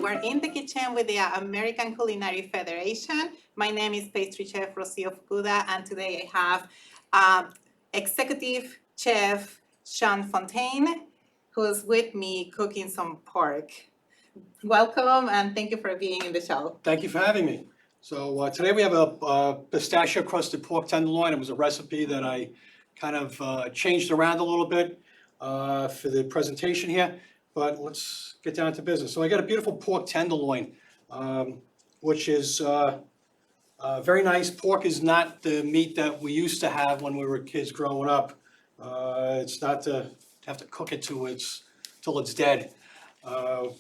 We're in the kitchen with the American Culinary Federation. My name is pastry chef Rocio Fukuda, and today I have executive chef Sean Fountaine, who's with me cooking some pork. Welcome, and thank you for being in the show. Thank you for having me. So today we have a pistachio crusted pork tenderloin. It was a recipe that I kind of changed around a little bit for the presentation here, but let's get down to business. So I got a beautiful pork tenderloin, which is very nice. Pork is not the meat that we used to have when we were kids growing up. It's not to have to cook it till it's dead. But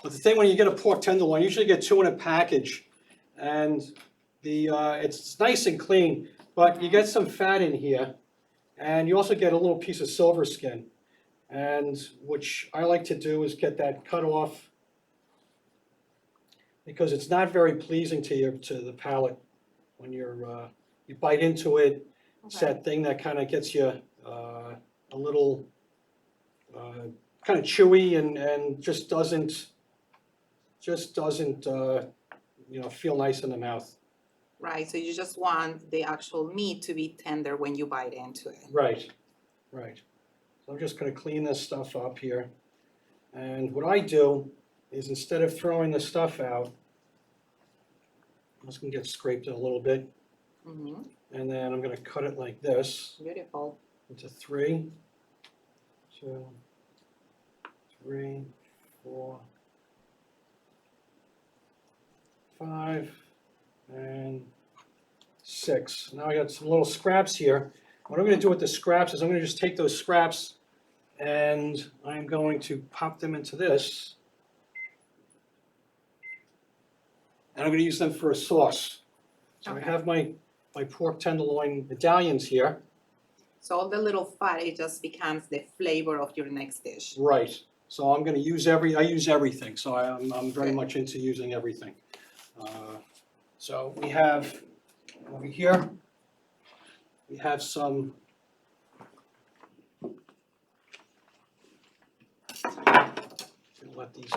the thing when you get a pork tenderloin, you usually get two in a package, and it's nice and clean, but you get some fat in here, and you also get a little piece of silver skin. And which I like to do is get that cut off, because it's not very pleasing to the palate when you bite into it. Okay. It's that thing that kind of gets you a little kind of chewy and just doesn't feel nice in the mouth. Right, so you just want the actual meat to be tender when you bite into it. Right. So I'm just going to clean this stuff up here. And what I do is, instead of throwing the stuff out, I'm just going to get scraped a little bit. Mm-hmm. And then I'm going to cut it like this. Beautiful. Into 3, 2, 3, 4, 5, and 6. Now I got some little scraps here. What I'm going to do with the scraps is I'm going to just take those scraps and I'm going to pop them into this. And I'm going to use them for a sauce. So okay. I have my pork tenderloin medallions here. So all the little fat, it just becomes the flavor of your next dish. Right. So I'm going to use I use everything. So I'm very much into using everything. So we have over here, we have some let these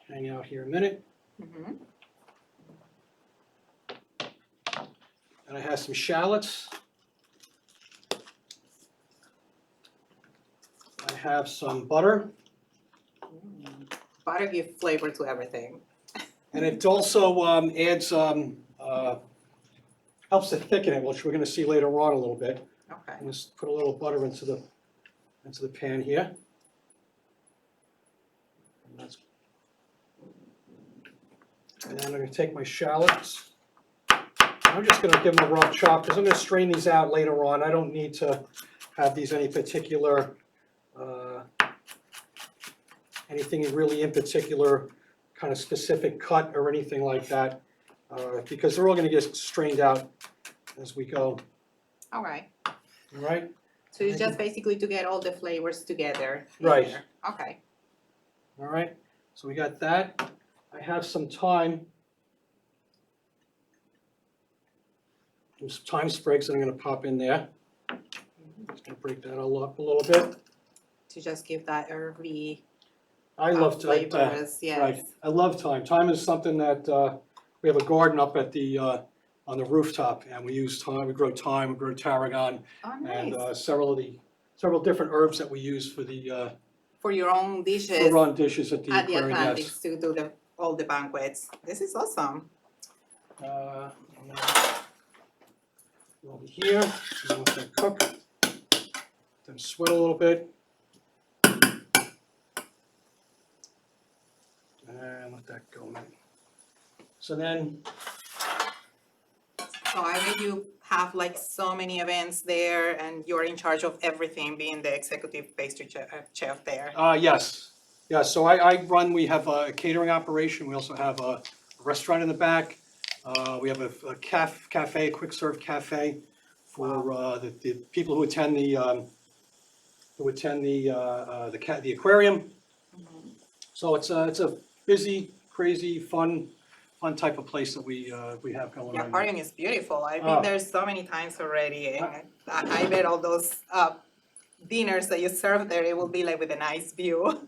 hang out here a minute. Mm-hmm. And I have some shallots. I have some butter. Butter gives flavor to everything. And it also adds, helps to thicken it, which we're going to see later on a little bit. Okay. Just put a little butter into the pan here. And then I'm going to take my shallots. I'm just going to give them a rough chop, because I'm going to strain these out later on. I don't need to have these any particular, anything really in particular kind of specific cut or anything like that, because they're all going to get strained out as we go. All right. All right. So it's just basically to get all the flavors together. Right. Here. Okay. All right. So we got that. I have some thyme. Some thyme sprigs that I'm going to pop in there. Just going to break that all up a little bit. To just give that herby. I love flavors, yes. Right. I love thyme. Thyme is something that we have a garden up at the on the rooftop, and we use thyme. We grow thyme, we grow tarragon, nice. And several different herbs that we use for the for your own dishes. For our own dishes at the aquarium. Atlantic to do all the banquets. This is awesome. Over here, I'm going to cook. Then sweat a little bit. And let that go, man. So then. So I know you have like so many events there, and you're in charge of everything, being the executive pastry chef there. Yes. Yeah, so we have a catering operation. We also have a restaurant in the back. We have a cafe, a quick serve cafe for the people who attend the aquarium. Mm-hmm. So it's a busy, crazy, fun type of place that we have going on. The aquarium is beautiful. I've been there so many times already. And I bet all those dinners that you serve there, it will be like with a nice view.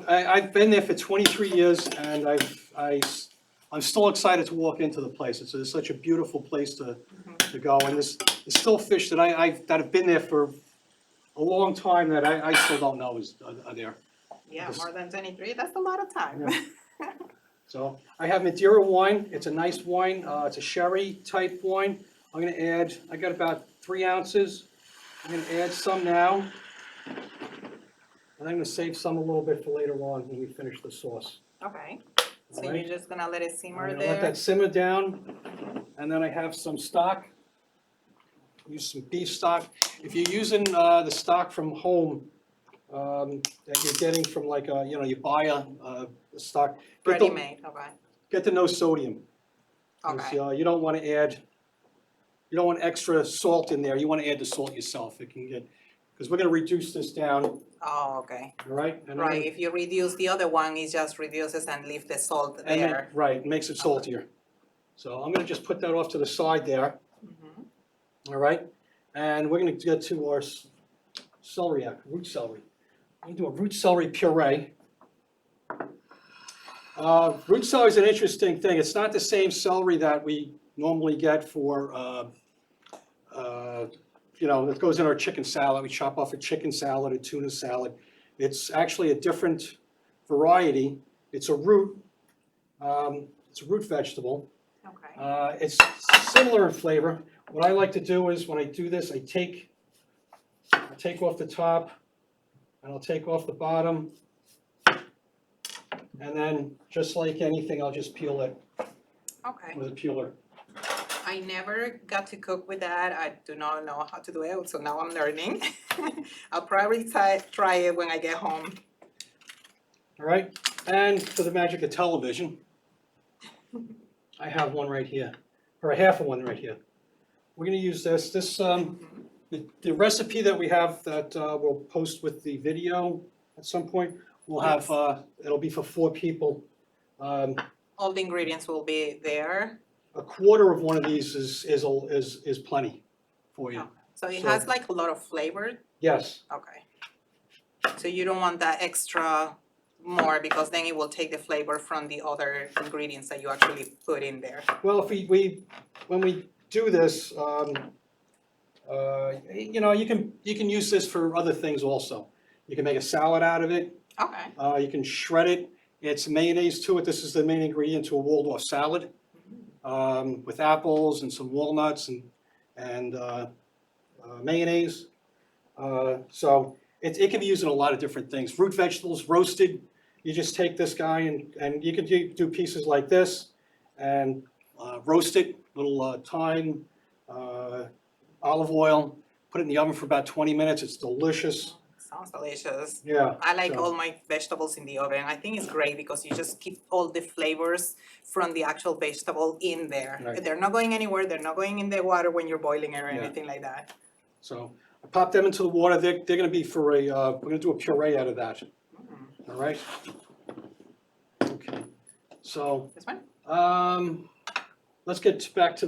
I've been there for 23 years, and I'm still excited to walk into the place. It's such a beautiful place to go, and there's still fish that that have been there for a long time that I still don't know are there. Yeah, more than 23, that's a lot of time. Yeah. So I have Madeira wine. It's a nice wine. It's a sherry type wine. I'm gonna add, I got about 3 ounces. I'm gonna add some now. And I'm gonna save some a little bit for later on when we finish the sauce. Okay, so All right. you're just gonna let it simmer I'm gonna there? let that simmer down, and then I have some stock. Use some beef stock. If you're using the stock from home, that you're getting from like you buy a stock. Ready-made, okay. Get the no sodium. Okay. You don't want to add, you don't want extra salt in there. You want to add the salt yourself. It can get, because we're going to reduce this down. Oh, okay. All right. And Right, if you reduce the other one, it just reduces and leave the salt there. Right, it makes it saltier. So I'm going to just put that off to the side there. Mhm. All right, and we're going to get to our celery, root celery. I'm going to do a root celery puree. Root celery is an interesting thing. It's not the same celery that we normally get for, that goes in our chicken salad. We chop off a chicken salad, a tuna salad. It's actually a different variety. It's a root. It's a root vegetable. Okay. It's similar in flavor. What I like to do is when I do this, I take off the top and I'll take off the bottom. And then, just like anything, I'll just peel it Okay. with a peeler. I never got to cook with that. I do not know how to do it, so now I'm learning. I'll probably try it when I get home. All right, and for the magic of television, I have one right here, or a half of one right here. We're gonna use this. The recipe that we have that we'll post with the video at some point, we'll have, it'll be for 4 people. All the ingredients will be there. A quarter of one of these is plenty for you. So it So- has like a lot of flavor. Yes, Okay. So you don't want that extra more because then it will take the flavor from the other ingredients that you actually put in there. well, if when we do this, you can use this for other things also. You can make a salad out of it. Okay. You can shred it. It's mayonnaise to it. This is the main ingredient to a Waldorf salad, with apples and some walnuts and mayonnaise. So it can be used in a lot of different things. Root vegetables, roasted. You just take this guy and you can do pieces like this and roast it, little thyme, olive oil, put it in the oven for about 20 minutes. It's delicious. Sounds delicious. Yeah. I like so- all my vegetables in the oven. I think it's great because you just keep all the flavors from the actual vegetable in there. Right. They're not going anywhere. They're not going in the water when you're boiling it or Yeah. anything like that. So I pop them into the water. They're going to be for we're going to do a puree out of that. All right. Okay. So This one? let's go back to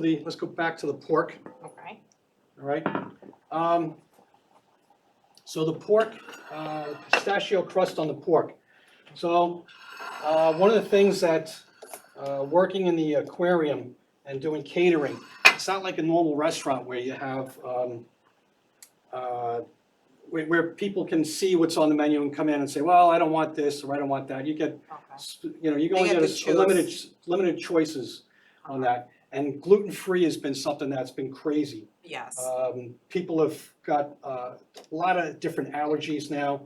the pork. Okay. All right. So the pork, pistachio crust on the pork. So one of the things that working in the aquarium and doing catering, it's not like a normal restaurant where you have where people can see what's on the menu and come in and say, well, I don't want this or I don't want that. You get, Okay. you go They and get get to a choose. limited choices on that. And gluten-free has been something that's been crazy. Yes. People have got a lot of different allergies now,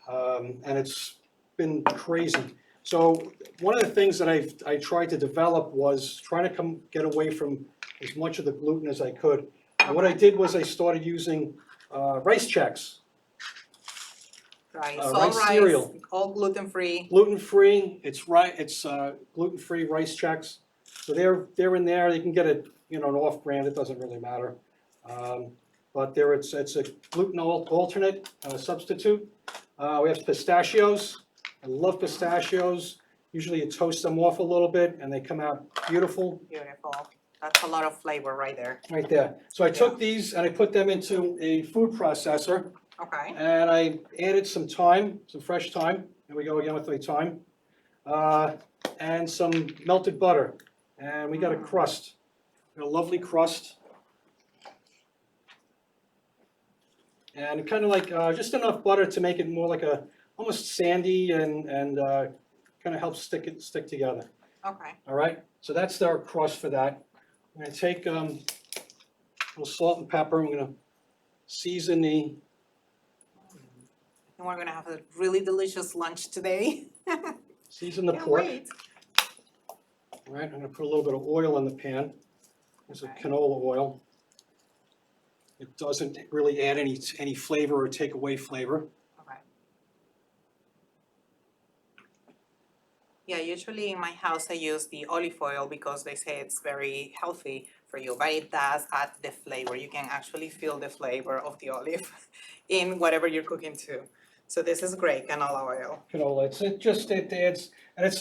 and it's been crazy. So one of the things that I tried to develop was trying to get away from as much of the gluten as I could. And what I did was I started using rice checks, Right. rice All rice, cereal. all gluten-free. gluten-free. It's gluten-free rice checks. So they're in there. You can get an off-brand. It doesn't really matter. But it's a gluten alternate substitute. We have pistachios. I love pistachios. Usually you toast them off a little bit and they come out beautiful Beautiful. That's a lot of flavor right there. right there. So I took these and I put them into a food processor Okay. And I added some thyme, some fresh thyme. Here we go again with the thyme. And some melted butter. And we got a crust, a lovely crust. And kind of like just enough butter to make it more like a almost sandy and kind of helps stick together. Okay. All right, so that's our crust for that. I'm gonna take a little salt and pepper. I'm gonna season the. And we're gonna have a really delicious lunch today. Season the Can't pork. wait. All right, I'm gonna put a little bit of oil in the pan. There's a Okay. canola oil. It doesn't really add any flavor or take away flavor. Okay. Yeah, usually in my house I use the olive oil because they say it's very healthy for you, but it does add the flavor. You can actually feel the flavor of the olive in whatever you're cooking too. So this is great, canola oil. Canola, it adds, and it's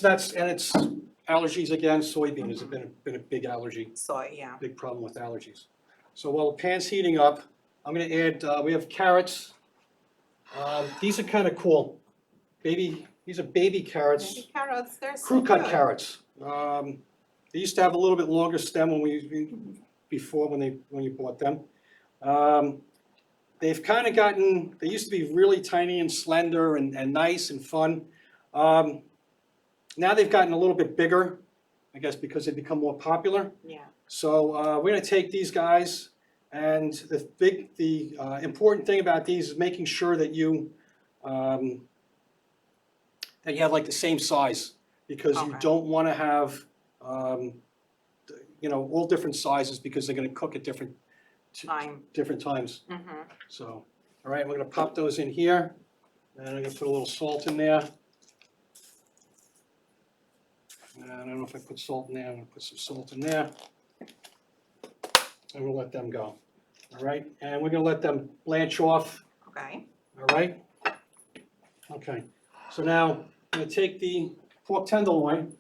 allergies again. Soybean has been a big allergy, Soy, yeah. big problem with allergies. So while the pan's heating up, I'm gonna add, we have carrots. These are kind of cool. These are baby carrots, Baby carrots, they're so crew cut good. carrots. They used to have a little bit longer stem before when you bought them. They've kind of gotten, they used to be really tiny and slender and nice and fun. Now they've gotten a little bit bigger, I guess because they've become more popular. Yeah. So we're gonna take these guys, and the important thing about these is making sure that you have like the same size, because you Okay. don't wanna have, all different sizes, because they're gonna cook at different times. Mm-hmm. So, all right, we're gonna pop those in here, and I'm gonna put a little salt in there. And I don't know if I put salt in there, I'm gonna put some salt in there. And we'll let them go, all right? And we're gonna let them blanch off, Okay. all right? Okay, so now I'm gonna take the pork tenderloin.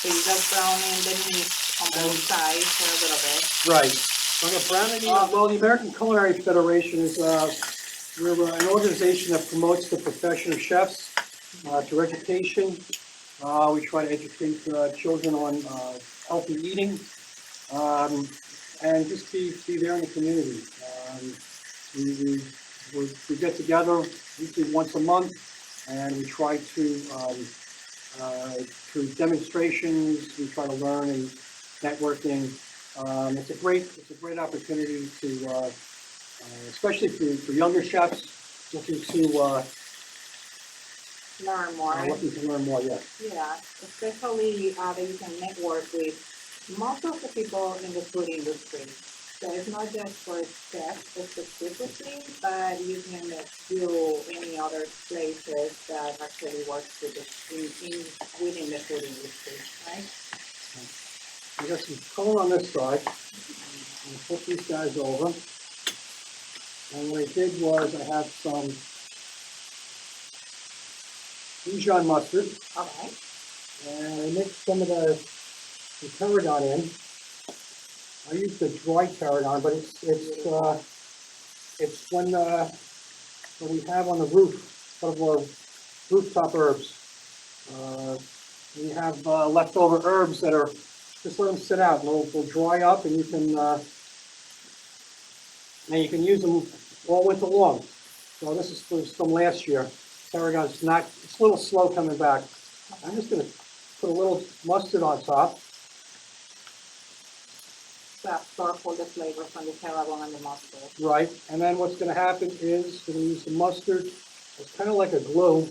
So you just browning the meat on both sides for a little bit. Right. So I'm gonna brown it. Well, the American Culinary Federation is, we're an organization that promotes the profession of chefs through education. We try to educate children on healthy eating, and just be there in the community. We get together usually once a month, and we try to, through demonstrations, we try to learn and networking. It's a great opportunity to, especially for younger chefs looking to Learn more. learn more. Yeah. Yeah, especially that you can network with most of the people in the food industry. So it's not just for chefs specifically, but you can view any other places that actually work with within the food industry, right? I got some color on this side. I'm gonna flip these guys over. And what I did was I have some Dijon mustard, Okay. and I mixed some of the tarragon in. I use the dry tarragon, but it's when we have on the roof, one of our rooftop herbs. We have leftover herbs that are, just let them sit out, and they'll dry up, and you can use them all winter long. So this is from last year. Tarragon's not, it's a little slow coming back. I'm just gonna put a little mustard on top. To absorb all the flavor from the tarragon and the mustard. Right, and then what's gonna happen is we're gonna use the mustard. It's kind of like a glue.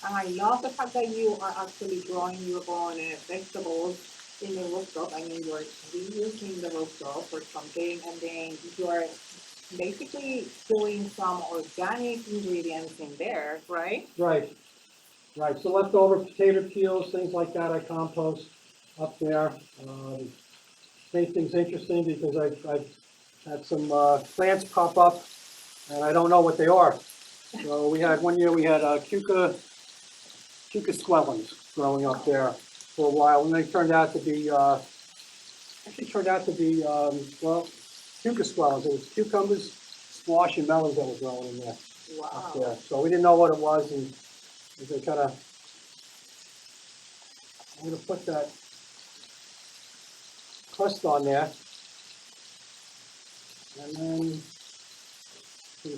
And I love the fact that you are actually growing your own vegetables in the rooftop. I mean, you're reusing the rooftop for something, and then you are basically doing some organic ingredients in there, right? Right. So leftover potato peels, things like that, I compost up there. Make things interesting because I've had some plants pop up, and I don't know what they are. So one year we had cucumber Cucasquellums growing up there for a while, and they turned out to be, well, Cucasquellums. It was cucumbers, squash, and melons that were growing in there. Up there. So we didn't know what it was, and they kind of, I'm going to put that crust on there, and then I'm going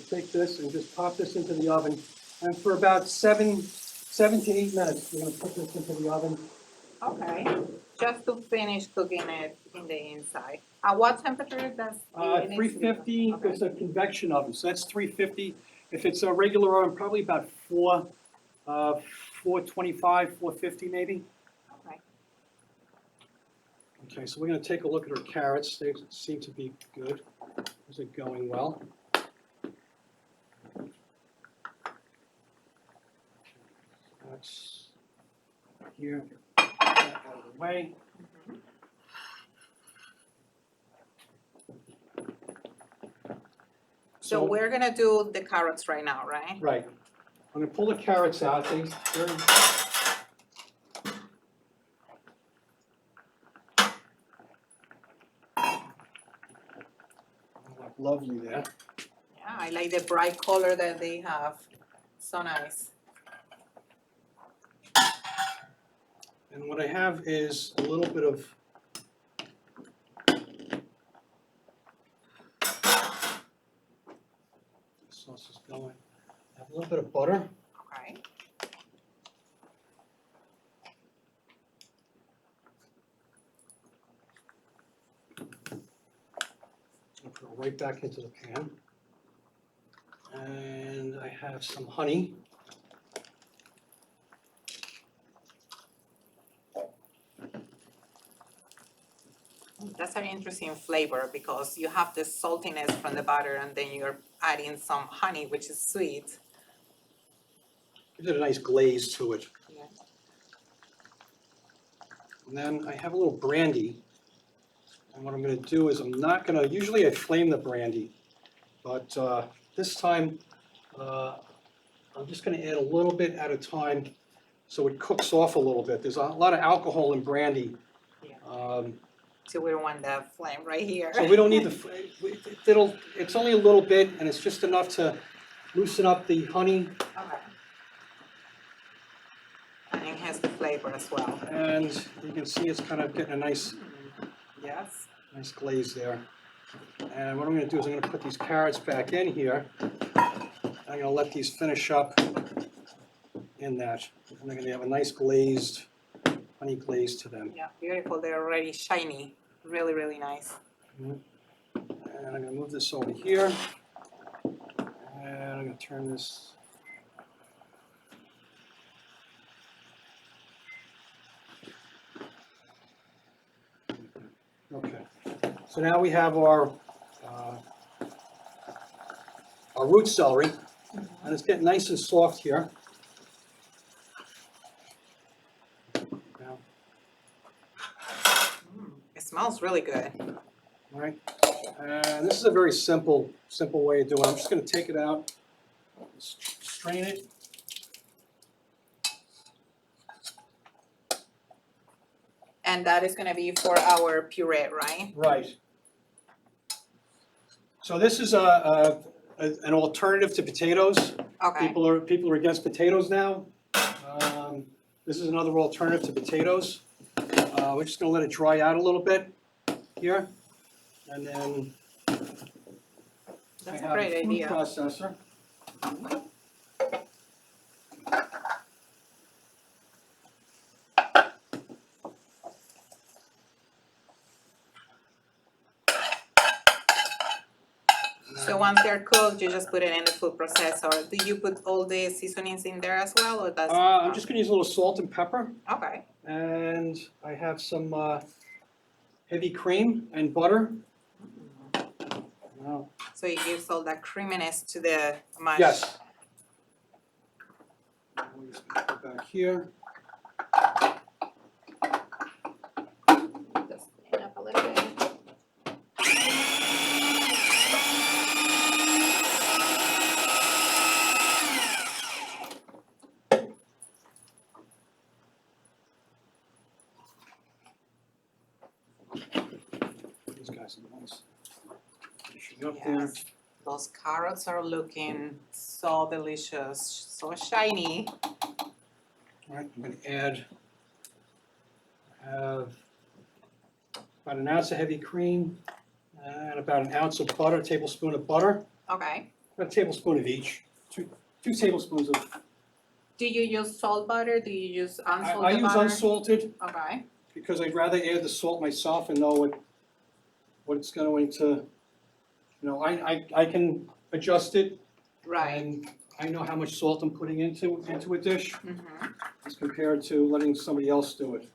to take this and just pop this into the oven, and for about 7 to 8 minutes, we're going to put this into the oven. Okay, just to finish cooking it in the inside. At what temperature does it 350, okay. It's a convection oven, so that's 350. If it's a regular oven, probably about 425, 450 maybe. Okay. Okay, so we're going to take a look at our carrots. They seem to be good. Is it going well? That's here. Get that out of the way. So we're gonna do the carrots right now, right? Right. I'm going to pull the carrots out. They're lovely there. Yeah, I like the bright color that they have. So nice. And what I have is a little bit of sauce is going. I have a little bit of butter. Okay. I'll put it right back into the pan. And I have some honey. That's an interesting flavor because you have the saltiness from the butter and then you're adding some honey, which is sweet. Gives it a nice glaze to it. Yeah. And then I have a little brandy. And what I'm going to do is I'm not going to, usually I flame the brandy, but this time I'm just going to add a little bit at a time so it cooks off a little bit. There's a lot of alcohol in brandy. Yeah. So we don't want that flame right here. So we don't need it's only a little bit, and it's just enough to loosen up the honey. Okay. And it has the flavor as well. And you can see it's kind of getting a nice Yes. glaze there. And what I'm going to do is I'm going to put these carrots back in here. I'm going to let these finish up in that. And they're going to have a nice glazed, honey glaze to them. Yeah, beautiful. They're already shiny. Really, really nice. And I'm going to move this over here. And I'm going to turn this. Okay. So now we have our root celery, and it's getting nice and soft here. Now, It smells really good. all right, and this is a very simple way of doing it. I'm just going to take it out, strain it. And that is gonna be for our puree, right? Right. So this is an alternative to potatoes. Okay. People are against potatoes now. This is another alternative to potatoes. We're just going to let it dry out a little bit here, and then That's I a have great a food idea. processor. So once they're cooked, you just put it in the food processor. Do you put all the seasonings in there as well, or does? I'm just going to use a little salt and pepper, Okay. and I have some heavy cream and butter. Wow. So it gives all that creaminess to the mash. Yes. I'm just going to go back here. Just clean up a little bit. there. Yes, those carrots are looking so delicious, so shiny. All right, I'm gonna add, I have about an ounce of heavy cream and about an ounce of butter, a tablespoon of butter, Okay. a tablespoon of each, two tablespoons of. Do you use salt butter? Do you use unsalted I use butter? unsalted Okay. because I'd rather add the salt myself and know what it's going to, I can adjust it. Right. And I know how much salt I'm putting into a dish Mm-hmm. as compared to letting somebody else do it.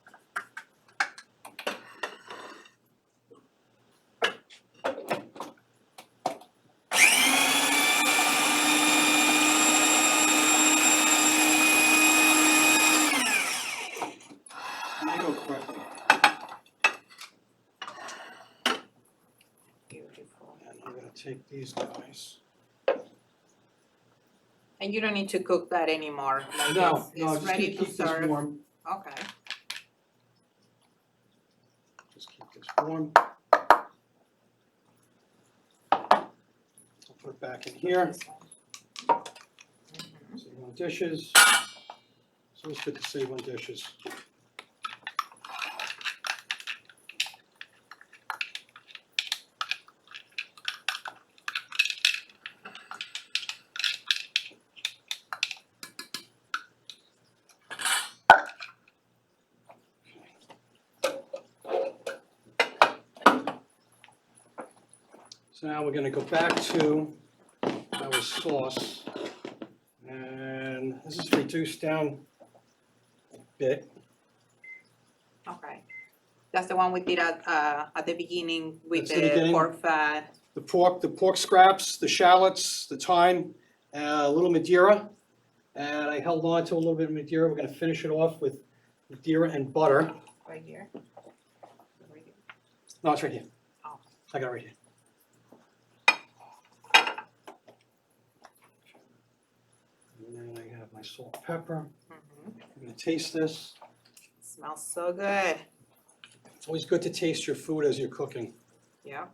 I go quickly. Beautiful. And I'm gonna take these guys. And you don't need to cook that anymore. Like No, it's just ready keep to this serve. warm. Okay. Just keep this warm. I'll put it back in here. Mhm. Save on dishes. So it's good to save on dishes. So now we're gonna go back to our sauce. And this is reduced down a bit. Okay. That's the one we did at the beginning with That's the the beginning. pork fat. The pork scraps, the shallots, the thyme, a little Madeira. And I held on to a little bit of Madeira. We're gonna finish it off with Madeira and butter. Right here. Right here. No, it's right here. Oh. I got it right here. And then I have my salt, pepper. Mhm. I'm gonna taste this. Smells so good. It's always good to taste your food as you're cooking. Yeah.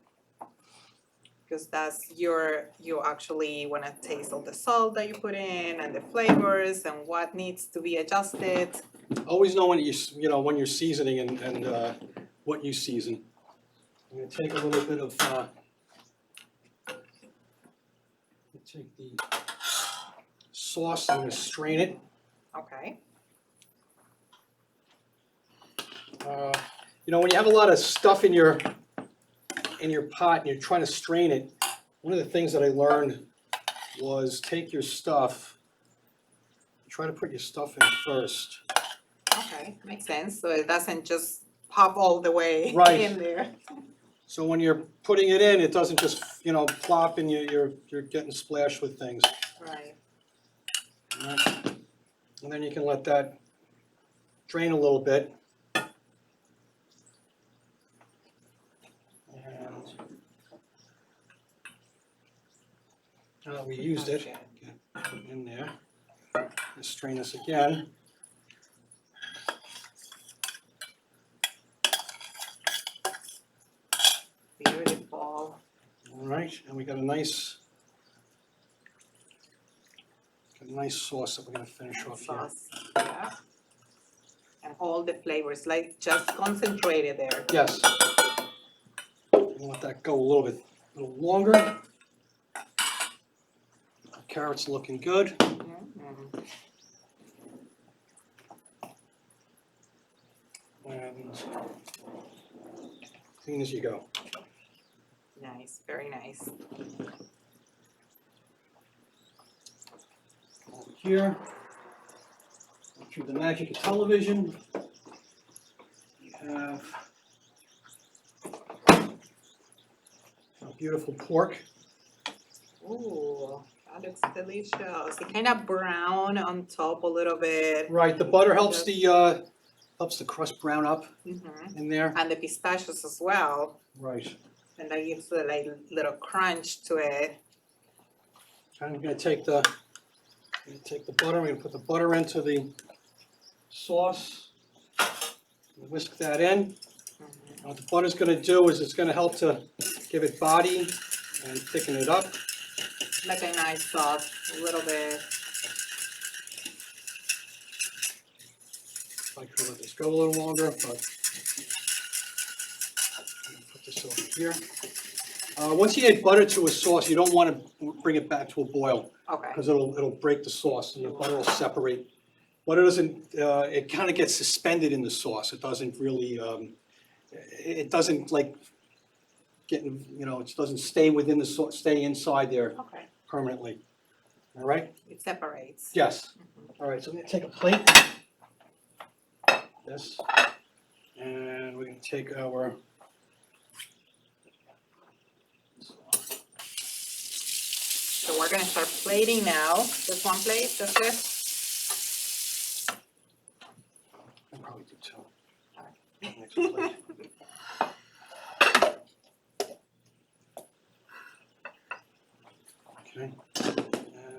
Because you actually want to taste all the salt that you put in and the flavors and what needs to be adjusted. Always know when when you're seasoning and what you season. I'm gonna take a little bit of take the sauce. I'm gonna strain it. Okay. When you have a lot of stuff in your pot and you're trying to strain it, one of the things that I learned was take your stuff, try to put your stuff in first. Okay, makes sense. So it doesn't just pop all the way Right. in there. So when you're putting it in, it doesn't just plop and you're getting splashed with things. Right. And then you can let that drain a little bit. And now that we used it, get it in there. Let's strain this again. Beautiful. All right, and we got a nice sauce that we're gonna finish off here. Sauce. Yeah. And all the flavors, like just concentrated there. Yes. We'll let that go a little longer. Carrots looking good. Mhm. And clean as you go. Nice, very nice. Over here, through the magic of television, we have a beautiful pork. Ooh, that looks delicious. It kind of brown on top a little bit. Right, the butter helps the crust brown up Mhm. in there. And the pistachios as well. Right. And that gives a like little crunch to it. I'm gonna take the butter. I'm gonna put the butter into the sauce. Whisk that in. Mhm. What the butter's gonna do is it's gonna help to give it body and thicken it up. Like a nice sauce, a little bit. I could let this go a little longer, but I'm gonna put this over here. Once you add butter to a sauce, you don't want to bring it back to a boil Okay. because it'll break the sauce and the butter will separate. Butter doesn't, it kind of gets suspended in the sauce. It doesn't really, it doesn't like get, it doesn't stay within the sauce, stay inside there Okay. permanently. All right? It separates. Yes. All right, so I'm gonna take a plate, this, and we're gonna take our So we're gonna start plating now. Just one plate, that's it? I'll probably do two. Next plate. Okay, and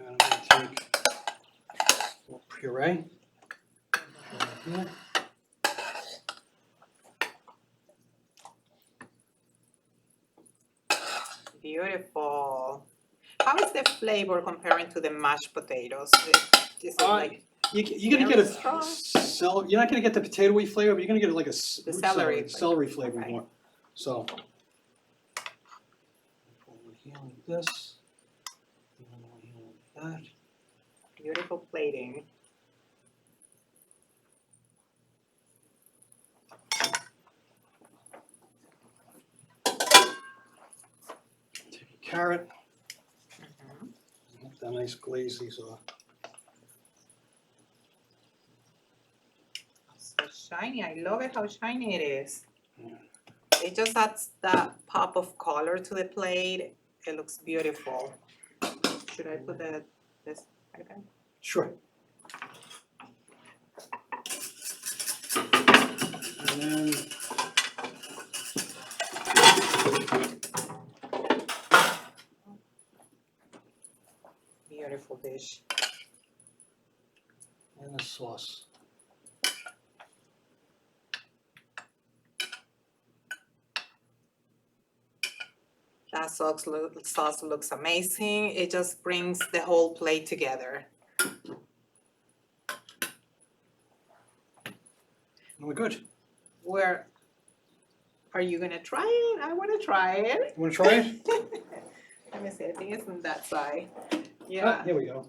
I'm gonna take a little puree. Here. Beautiful. How is the flavor comparing to the mashed potatoes? Is it like You're gonna get very strong? you're not gonna get the potatoey flavor, but you're gonna get like a The celery celery flavor Okay. more. So. Put one here like this. And one here like that. Beautiful plating. Take a carrot. Get that nice glaze these off. So shiny. I love it how shiny it is. Yeah. It just adds that pop of color to the plate. It looks beautiful. Should I put this right there? Sure. And then Beautiful dish. and the sauce. That sauce looks amazing. It just brings the whole plate together. And we're good. Are you gonna try it? I wanna try it. You wanna try it? Let me see, I think it's on that side. Ah, Yeah. here we go.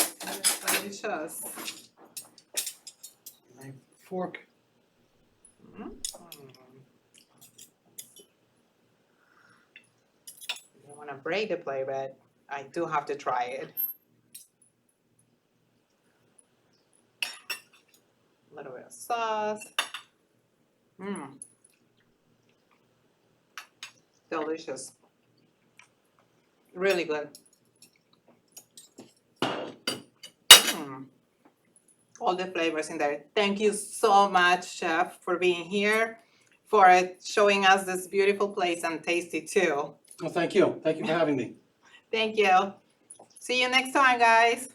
It's delicious. Knife, fork. Mm. I don't wanna break the plate, but I do have to try it. A little bit of sauce. Mmm. Delicious. Really good. All the flavors in there. Thank you so much, Chef, for being here, for showing us this beautiful place and tasty too. Well, thank you. Thank you for having me. Thank you. See you next time, guys.